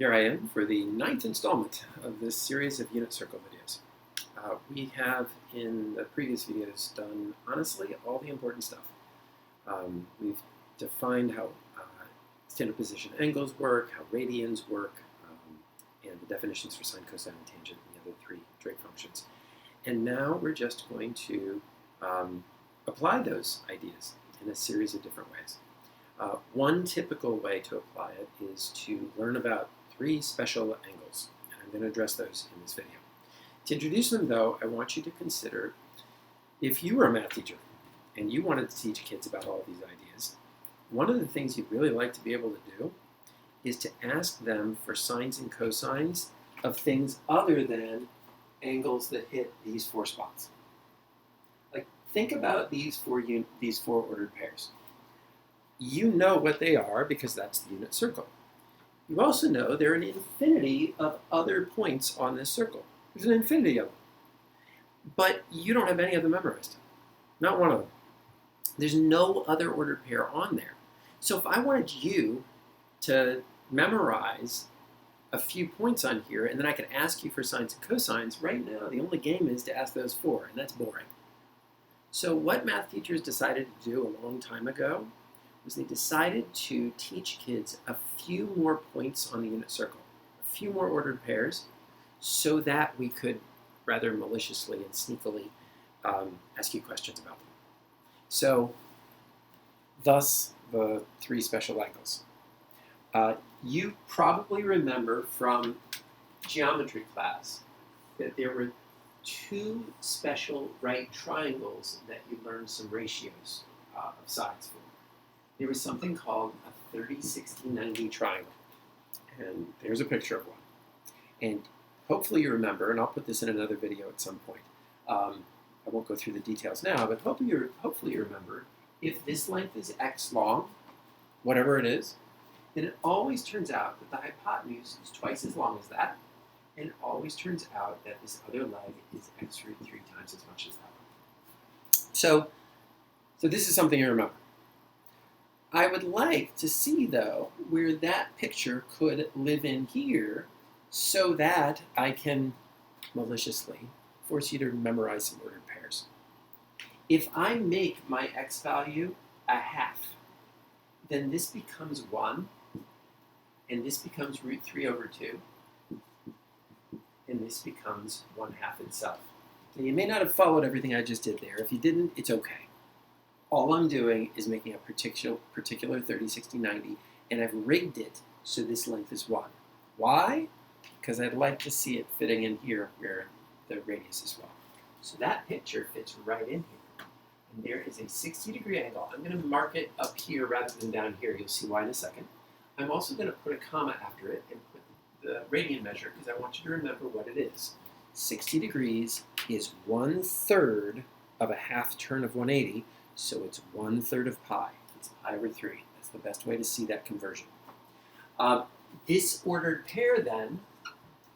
Here I am for the 9th installment of this series of unit circle videos. We have, in the previous videos, done, honestly, all the important stuff. We've defined how standard position angles work, how radians work, and the definitions for sine, cosine, and tangent, and the other three trig functions. And now we're just going to apply those ideas in a series of different ways. One typical way to apply it is to learn about three special angles, and I'm going to address those in this video. To introduce them, though, I want you to consider, if you were a math teacher and you wanted to teach kids about all these ideas, one of the things you'd really like to be able to do is to ask them for sines and cosines of things other than angles that hit these four spots. Like, think about these four ordered pairs. You know what they are because that's the unit circle. You also know there are an infinity of other points on this circle. There's an infinity of them. But you don't have any of them memorized. Not one of them. There's no other ordered pair on there. So if I wanted you to memorize a few points on here, and then I could ask you for sines and cosines, right now the only game is to ask those four, and that's boring. So what math teachers decided to do a long time ago was they decided to teach kids a few more points on the unit circle, a few more ordered pairs, so that we could rather maliciously and sneakily ask you questions about them. So, thus the three special angles. You probably remember from geometry class that there were two special right triangles that you learned some ratios of sides for. There was something called a 30, 60, 90 triangle. And there's a picture of one. And hopefully you remember, and I'll put this in another video at some point. I won't go through the details now, but hopefully you remember, if this length is x long, whatever it is, then it always turns out that the hypotenuse is twice as long as that, and it always turns out that this other leg is x root 3 times as much as that one. So this is something you remember. I would like to see, though, where that picture could live in here so that I can maliciously force you to memorize some ordered pairs. If I make my x value a half, then this becomes 1, and this becomes root 3 over 2, and this becomes 1/2 itself. Now, you may not have followed everything I just did there. If you didn't, it's okay. All I'm doing is making a particular 30, 60, 90, and I've rigged it so this length is 1. Why? Because I'd like to see it fitting in here where the radius is 1. So that picture fits right in here. And there is a 60-degree angle. I'm going to mark it up here rather than down here. You'll see why in a second. I'm also going to put a comma after it and put the radian measure because I want you to remember what it is. 60 degrees is 1/3 of a half turn of 180. So it's 1/3 of pi. It's pi over 3. That's the best way to see that conversion. This ordered pair, then,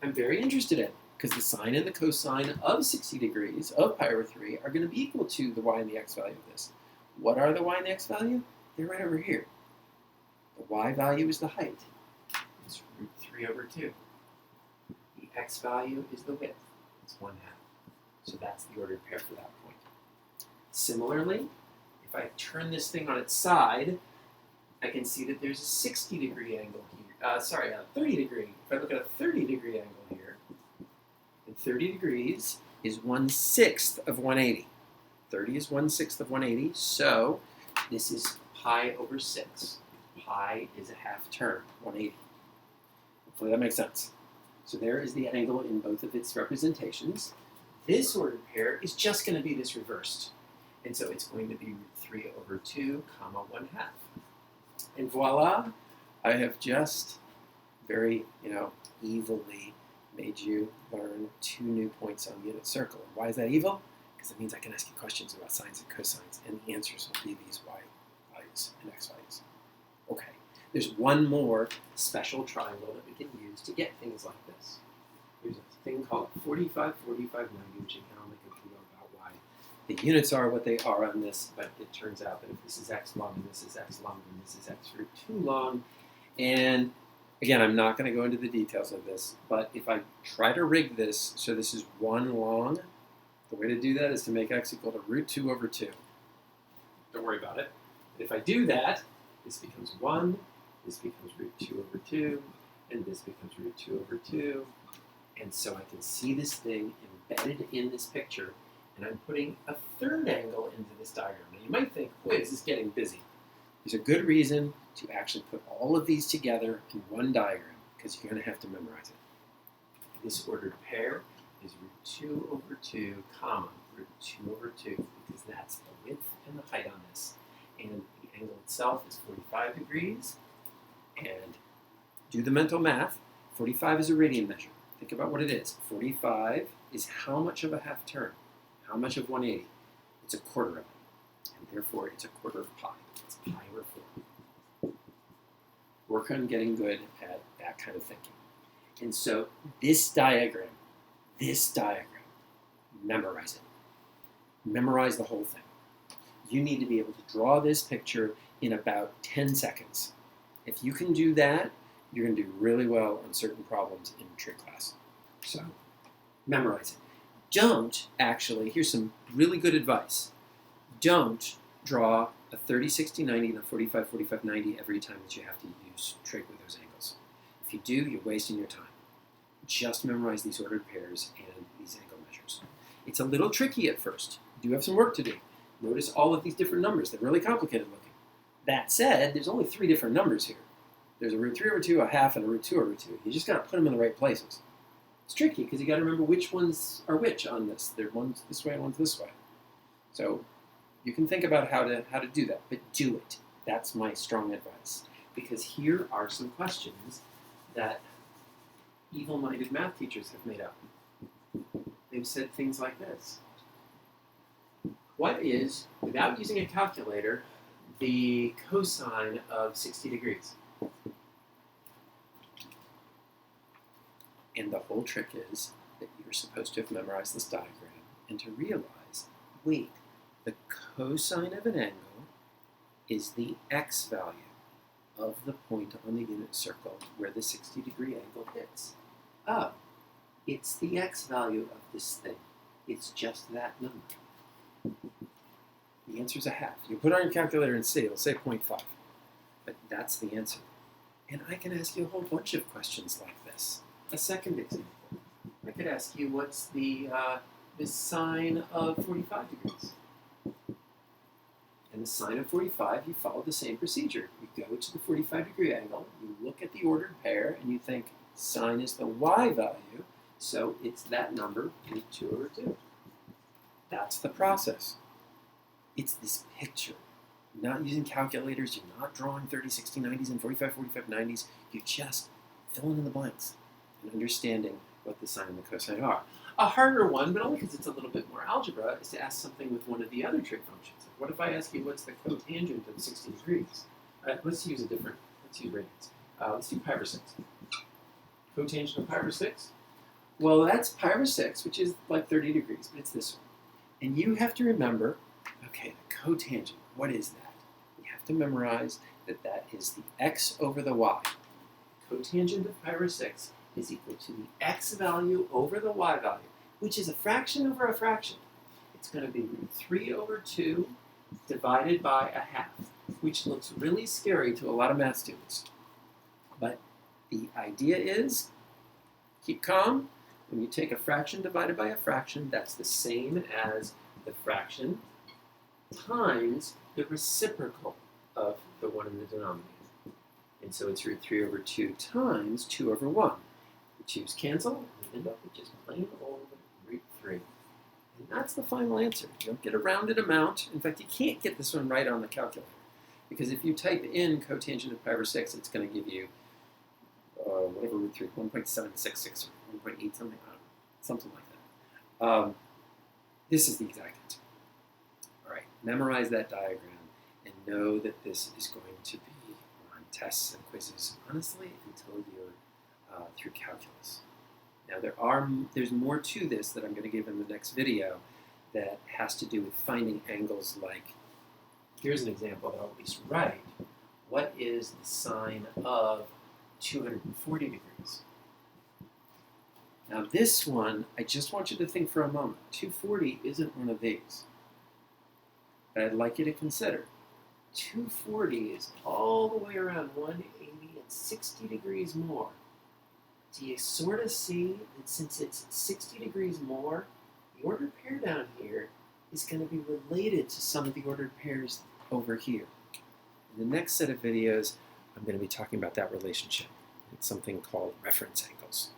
I'm very interested in, because the sine and the cosine of 60 degrees of pi over 3 are going to be equal to the y and the x value of this. What are the y and the x value? They're right over here. The y value is the height. It's root 3 over 2. The x value is the width. It's 1/2. So that's the ordered pair for that point. Similarly, if I turn this thing on its side, I can see that there's a 60-degree angle here. A 30-degree. If I look at a 30-degree angle here, and 30 degrees is 1/6 of 180. 30 is 1/6 of 180, so this is pi over 6. Pi is a half turn, 180. Hopefully that makes sense. So there is the angle in both of its representations. This ordered pair is just going to be this reversed. And so it's going to be root 3 over 2, comma 1/2. And voila, I have just very, evilly made you learn 2 new points on the unit circle. And why is that evil? Because it means I can ask you questions about sines and cosines, and the answers will be these y values and x values. Okay, there's one more special triangle that we can use to get things like this. There's a thing called 45, 45, 90, which again I'll make a video about why the units are what they are on this, but it turns out that if this is x long and this is x long and this is x root 2 long, and Again, I'm not going to go into the details of this, but if I try to rig this so this is 1 long, the way to do that is to make x equal to root 2 over 2. Don't worry about it. If I do that, this becomes 1, this becomes root 2 over 2, and this becomes root 2 over 2. And so I can see this thing embedded in this picture, and I'm putting a third angle into this diagram. Now you might think, boy, this is getting busy. There's a good reason to actually put all of these together in one diagram, because you're going to have to memorize it. This ordered pair is root 2 over 2, comma, root 2 over 2, because that's the width and the height on this. And the angle itself is 45 degrees. And do the mental math. 45 is a radian measure. Think about what it is. 45 is how much of a half turn? How much of 180? It's a quarter of it. And therefore, it's a quarter of pi. It's pi over 4. Work on getting good at that kind of thinking. And so this diagram, memorize it. Memorize the whole thing. You need to be able to draw this picture in about 10 seconds. If you can do that, you're going to do really well on certain problems in trig class. So memorize it. Don't actually, here's some really good advice. Don't draw a 30, 60, 90, and a 45, 45, 90 every time that you have to use trig with those angles. If you do, you're wasting your time. Just memorize these ordered pairs and these angle measures. It's a little tricky at first. You do have some work to do. Notice all of these different numbers. They're really complicated looking. That said, there's only 3 different numbers here. There's a root 3 over 2, a half, and a root 2 over 2. You just got to put them in the right places. It's tricky because you got to remember which ones are which on this. There one's this way and one's this way. So you can think about how to do that, but do it. That's my strong advice. Because here are some questions that evil-minded math teachers have made up. They've said things like this. What is, without using a calculator, the cosine of 60 degrees? And the whole trick is that you're supposed to have memorized this diagram and to realize, wait, the cosine of an angle is the x value of the point on the unit circle where the 60-degree angle hits. Oh, it's the x value of this thing. It's just that number. The answer is a half. You put it on your calculator and see, it'll say 0.5. But that's the answer. And I can ask you a whole bunch of questions like this. A second example. I could ask you, what's the sine of 45 degrees? And the sine of 45, you follow the same procedure. You go to the 45-degree angle, you look at the ordered pair, and you think sine is the y value, so it's that number, root 2 over 2. That's the process. It's this picture. You're not using calculators, you're not drawing 30, 60, 90s and 45, 45, 90s. You're just filling in the blanks and understanding what the sine and the cosine are. A harder one, but only because it's a little bit more algebra, is to ask something with one of the other trig functions. Like, what if I ask you what's the cotangent of 60 degrees? Let's use radians. Let's do pi over 6. Cotangent of pi over 6? Well, that's pi over 6, which is like 30 degrees, but it's this one. And you have to remember, okay, the cotangent, what is that? You have to memorize that that is the x over the y. Cotangent of pi over 6 is equal to the x value over the y value, which is a fraction over a fraction. It's going to be root 3 over 2 divided by a half, which looks really scary to a lot of math students. But the idea is, keep calm. When you take a fraction divided by a fraction, that's the same as the fraction times the reciprocal of the one in the denominator. And so it's root 3 over 2 times 2 over 1. The 2's cancel, and we end up with just plain old root 3. And that's the final answer. You don't get a rounded amount. In fact, you can't get this one right on the calculator. Because if you type in cotangent of pi over 6, it's going to give you whatever root 3, 1.766 or 1.8 something, I don't know, something like that. This is the exact answer. All right, memorize that diagram and know that this is going to be on tests and quizzes, honestly, until you're through calculus. Now, there's more to this that I'm going to give in the next video that has to do with finding angles like, here's an example that I'll at least write. What is the sine of 240 degrees. Now this one, I just want you to think for a moment. 240 isn't one of these. But I'd like you to consider 240 is all the way around 180 and 60 degrees more. Do you sort of see that since it's 60 degrees more, the ordered pair down here is going to be related to some of the ordered pairs over here? In the next set of videos, I'm going to be talking about that relationship. It's something called reference angles.